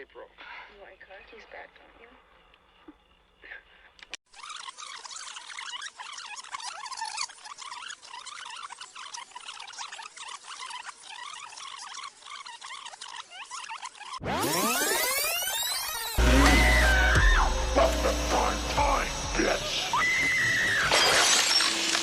April. You like hockey's back, don't you?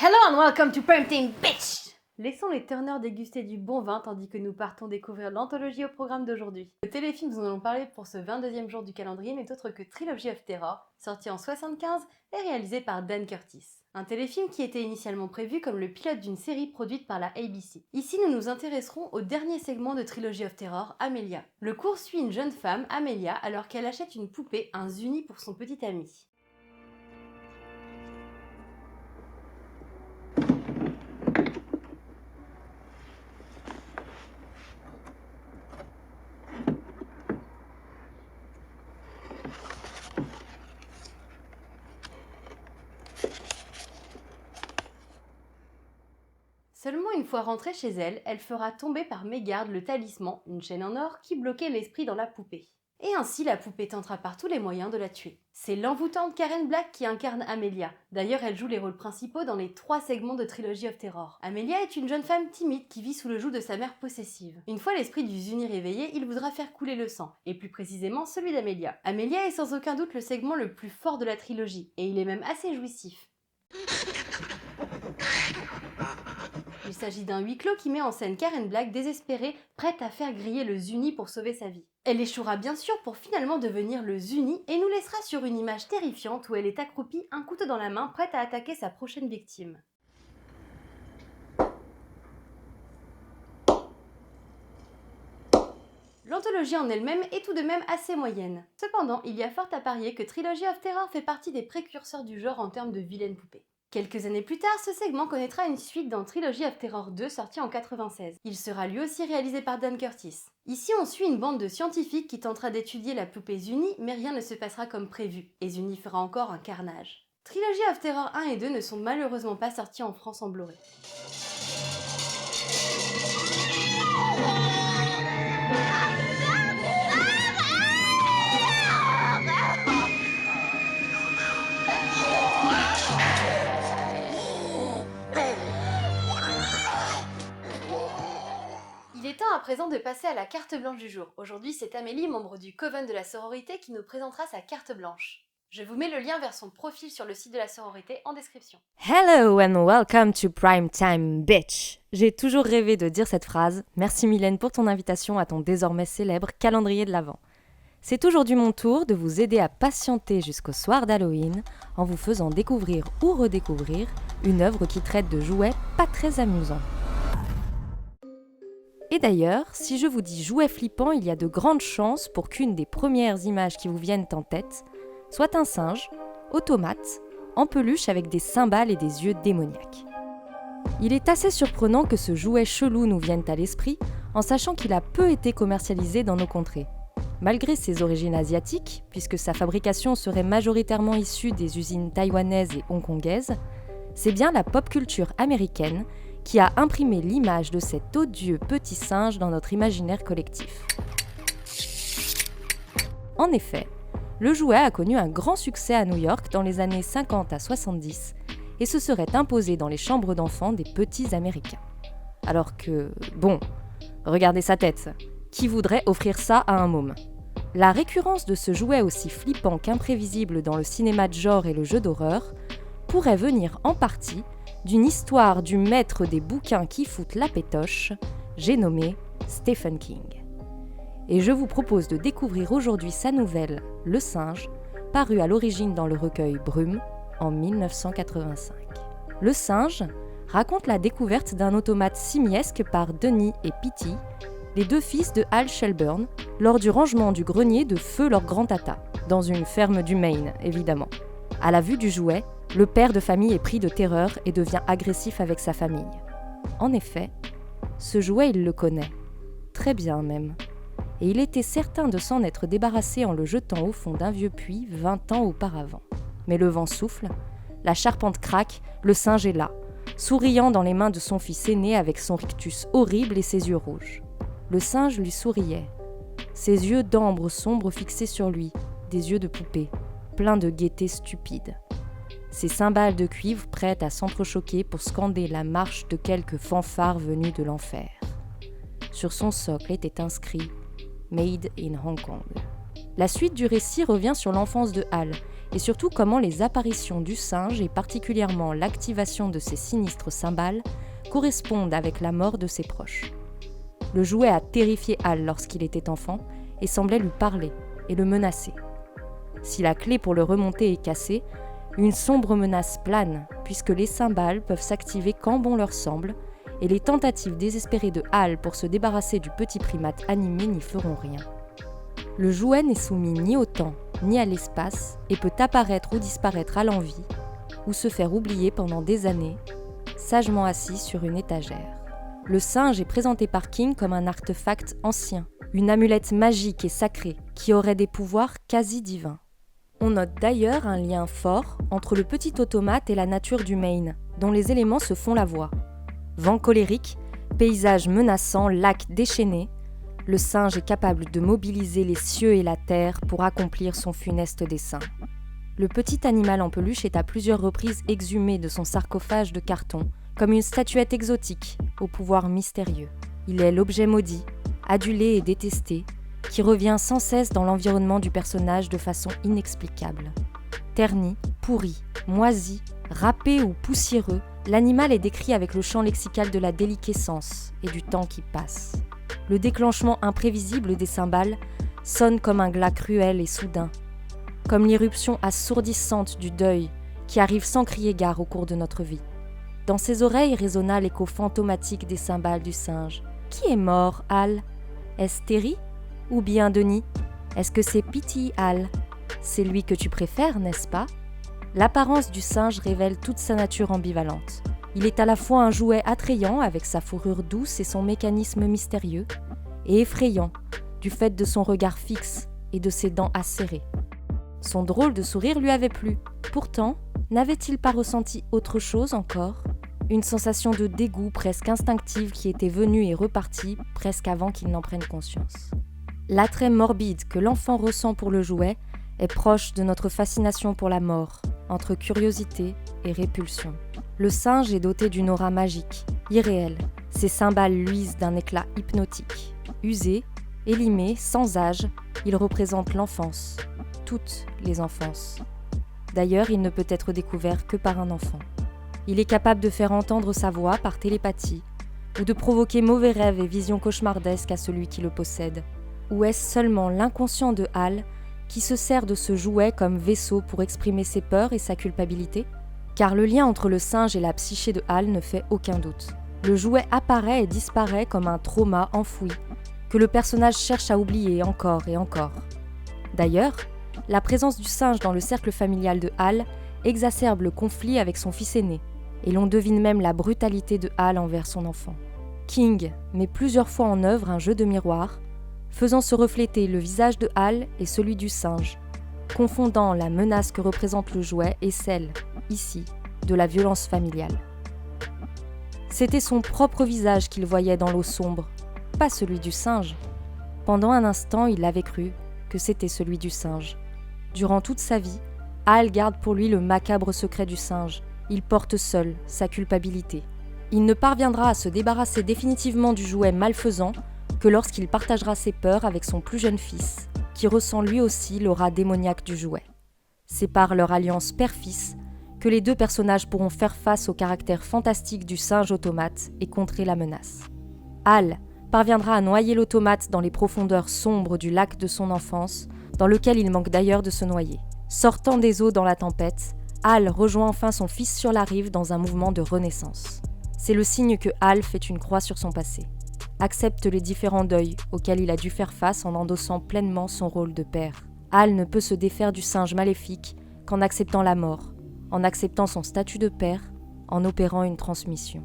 Hello and welcome to Prime Time, bitch! Laissons les Turners déguster du bon vin tandis que nous partons découvrir l'anthologie au programme d'aujourd'hui. Le téléfilm dont nous allons parler pour ce 22e jour du calendrier n'est autre que Trilogy of Terror, sorti en 1975 et réalisé par Dan Curtis. Un téléfilm qui était initialement prévu comme le pilote d'une série produite par la ABC. Ici, nous nous intéresserons au dernier segment de Trilogy of Terror, Amelia. Le cours suit une jeune femme, Amelia, alors qu'elle achète une poupée, un Zuni pour son petit ami. Seulement une fois rentrée chez elle, elle fera tomber par mégarde le talisman, une chaîne en or, qui bloquait l'esprit dans la poupée. Et ainsi la poupée tentera par tous les moyens de la tuer. C'est l'envoûtante Karen Black qui incarne Amelia. D'ailleurs, elle joue les rôles principaux dans les 3 segments de Trilogy of Terror. Amelia est une jeune femme timide qui vit sous le joug de sa mère possessive. Une fois l'esprit du Zuni réveillé, il voudra faire couler le sang, et plus précisément celui d'Amelia. Amelia est sans aucun doute le segment le plus fort de la trilogie, et il est même assez jouissif. Il s'agit d'un huis clos qui met en scène Karen Black désespérée, prête à faire griller le Zuni pour sauver sa vie. Elle échouera bien sûr pour finalement devenir le Zuni et nous laissera sur une image terrifiante où elle est accroupie, un couteau dans la main, prête à attaquer sa prochaine victime. L'anthologie en elle-même est tout de même assez moyenne. Cependant, il y a fort à parier que Trilogy of Terror fait partie des précurseurs du genre en termes de vilaines poupées. Quelques années plus tard, ce segment connaîtra une suite dans Trilogy of Terror 2 sorti en 1996. Il sera lui aussi réalisé par Dan Curtis. Ici, on suit une bande de scientifiques qui tentera d'étudier la poupée Zuni, mais rien ne se passera comme prévu, et Zuni fera encore un carnage. Trilogy of Terror 1 et 2 ne sont malheureusement pas sortis en France en Blu-ray. Il est temps à présent de passer à la carte blanche du jour. Aujourd'hui, c'est Amélie, membre du Coven de la sororité, qui nous présentera sa carte blanche. Je vous mets le lien vers son profil sur le site de la sororité en description. Hello and welcome to Prime Time, bitch! J'ai toujours rêvé de dire cette phrase. Merci Mylène pour ton invitation à ton désormais célèbre calendrier de l'Avent. C'est aujourd'hui mon tour de vous aider à patienter jusqu'au soir d'Halloween en vous faisant découvrir ou redécouvrir une œuvre qui traite de jouets pas très amusants. Et d'ailleurs, si je vous dis jouet flippant, il y a de grandes chances pour qu'une des premières images qui vous viennent en tête soit un singe, automate, en peluche avec des cymbales et des yeux démoniaques. Il est assez surprenant que ce jouet chelou nous vienne à l'esprit en sachant qu'il a peu été commercialisé dans nos contrées. Malgré ses origines asiatiques, puisque sa fabrication serait majoritairement issue des usines taïwanaises et hongkongaises, c'est bien la pop culture américaine qui a imprimé l'image de cet odieux petit singe dans notre imaginaire collectif. En effet, le jouet a connu un grand succès à New York dans les années 50 à 70 et se serait imposé dans les chambres d'enfants des petits Américains. Alors que, bon, regardez sa tête, qui voudrait offrir ça à un môme ? La récurrence de ce jouet aussi flippant qu'imprévisible dans le cinéma de genre et le jeu d'horreur pourrait venir en partie d'une histoire du maître des bouquins qui foutent la pétoche, j'ai nommé Stephen King. Et je vous propose de découvrir aujourd'hui sa nouvelle « Le singe », parue à l'origine dans le recueil Brume en 1985. Le singe raconte la découverte d'un automate simiesque par Denny et Petey, les 2 fils de Al Shelburne, lors du rangement du grenier de feu leur grand-tata, dans une ferme du Maine, évidemment. À la vue du jouet, le père de famille est pris de terreur et devient agressif avec sa famille. En effet, ce jouet, il le connaît. Très bien même. Et il était certain de s'en être débarrassé en le jetant au fond d'un vieux puits 20 ans auparavant. Mais le vent souffle, la charpente craque, le singe est là, souriant dans les mains de son fils aîné avec son rictus horrible et ses yeux rouges. Le singe lui souriait. ses yeux d'ambre sombre fixés sur lui, des yeux de poupée, pleins de gaieté stupide. Ses cymbales de cuivre prêtes à s'entrechoquer pour scander la marche de quelques fanfares venus de l'enfer. Sur son socle était inscrit « Made in Hong Kong ». La suite du récit revient sur l'enfance de Hal, et surtout comment les apparitions du singe, et particulièrement l'activation de ses sinistres cymbales, correspondent avec la mort de ses proches. Le jouet a terrifié Hal lorsqu'il était enfant, et semblait lui parler et le menacer. Si la clé pour le remonter est cassée, une sombre menace plane, puisque les cymbales peuvent s'activer quand bon leur semble, et les tentatives désespérées de Hal pour se débarrasser du petit primate animé n'y feront rien. Le jouet n'est soumis ni au temps, ni à l'espace, et peut apparaître ou disparaître à l'envi, ou se faire oublier pendant des années, sagement assis sur une étagère. Le singe est présenté par King comme un artefact ancien, une amulette magique et sacrée, qui aurait des pouvoirs quasi divins. On note d'ailleurs un lien fort entre le petit automate et la nature du Maine, dont les éléments se font la voix. Vent colérique, paysage menaçant, lac déchaîné, le singe est capable de mobiliser les cieux et la terre pour accomplir son funeste dessein. Le petit animal en peluche est à plusieurs reprises exhumé de son sarcophage de carton, comme une statuette exotique, au pouvoir mystérieux. Il est l'objet maudit, adulé et détesté, qui revient sans cesse dans l'environnement du personnage de façon inexplicable. Terni, pourri, moisi, râpé ou poussiéreux, l'animal est décrit avec le champ lexical de la déliquescence et du temps qui passe. Le déclenchement imprévisible des cymbales sonne comme un glas cruel et soudain, comme l'irruption assourdissante du deuil qui arrive sans crier gare au cours de notre vie. Dans ses oreilles résonna l'écho fantomatique des cymbales du singe. Qui est mort, Hal ? Est-ce Terry ? Ou bien Denis ? Est-ce que c'est Pity, Hal ? C'est lui que tu préfères, n'est-ce pas ? L'apparence du singe révèle toute sa nature ambivalente. Il est à la fois un jouet attrayant avec sa fourrure douce et son mécanisme mystérieux, et effrayant du fait de son regard fixe et de ses dents acérées. Son drôle de sourire lui avait plu. Pourtant, n'avait-il pas ressenti autre chose encore ? Une sensation de dégoût presque instinctive qui était venue et repartie presque avant qu'il n'en prenne conscience. L'attrait morbide que l'enfant ressent pour le jouet est proche de notre fascination pour la mort, entre curiosité et répulsion. Le singe est doté d'une aura magique, irréelle. Ses cymbales luisent d'un éclat hypnotique. Usé, élimé, sans âge, il représente l'enfance, toutes les enfances. D'ailleurs, il ne peut être découvert que par un enfant. Il est capable de faire entendre sa voix par télépathie, ou de provoquer mauvais rêves et visions cauchemardesques à celui qui le possède. Ou est-ce seulement l'inconscient de Hal qui se sert de ce jouet comme vaisseau pour exprimer ses peurs et sa culpabilité ? Car le lien entre le singe et la psyché de Hal ne fait aucun doute. Le jouet apparaît et disparaît comme un trauma enfoui, que le personnage cherche à oublier encore et encore. D'ailleurs, la présence du singe dans le cercle familial de Hal exacerbe le conflit avec son fils aîné, et l'on devine même la brutalité de Hal envers son enfant. King met plusieurs fois en œuvre un jeu de miroir, faisant se refléter le visage de Hal et celui du singe, confondant la menace que représente le jouet et celle, ici, de la violence familiale. C'était son propre visage qu'il voyait dans l'eau sombre, pas celui du singe. Pendant un instant, il avait cru que c'était celui du singe. Durant toute sa vie, Hal garde pour lui le macabre secret du singe. Il porte seul sa culpabilité. Il ne parviendra à se débarrasser définitivement du jouet malfaisant que lorsqu'il partagera ses peurs avec son plus jeune fils, qui ressent lui aussi l'aura démoniaque du jouet. C'est par leur alliance père-fils que les deux personnages pourront faire face au caractère fantastique du singe automate et contrer la menace. Hal parviendra à noyer l'automate dans les profondeurs sombres du lac de son enfance, dans lequel il manque d'ailleurs de se noyer. Sortant des eaux dans la tempête, Hal rejoint enfin son fils sur la rive dans un mouvement de renaissance. C'est le signe que Hal fait une croix sur son passé, accepte les différents deuils auxquels il a dû faire face en endossant pleinement son rôle de père. Hal ne peut se défaire du singe maléfique qu'en acceptant la mort, en acceptant son statut de père, en opérant une transmission.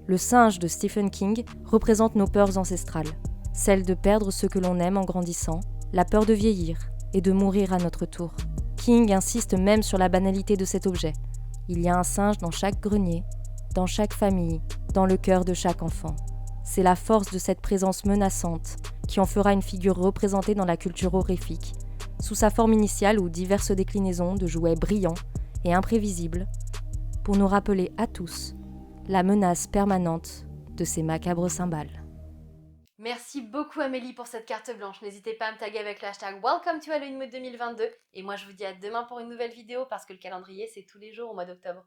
Le singe de Stephen King représente nos peurs ancestrales, celle de perdre ce que l'on aime en grandissant, la peur de vieillir et de mourir à notre tour. King insiste même sur la banalité de cet objet. Il y a un singe dans chaque grenier, dans chaque famille, dans le cœur de chaque enfant. C'est la force de cette présence menaçante qui en fera une figure représentée dans la culture horrifique, sous sa forme initiale ou diverses déclinaisons de jouets brillants et imprévisibles, pour nous rappeler à tous la menace permanente de ces macabres cymbales. Merci beaucoup Amélie pour cette carte blanche. N'hésitez pas à me taguer avec le hashtag Welcome to Halloween Mood 2022. Et moi je vous dis à demain pour une nouvelle vidéo parce que le calendrier c'est tous les jours au mois d'octobre.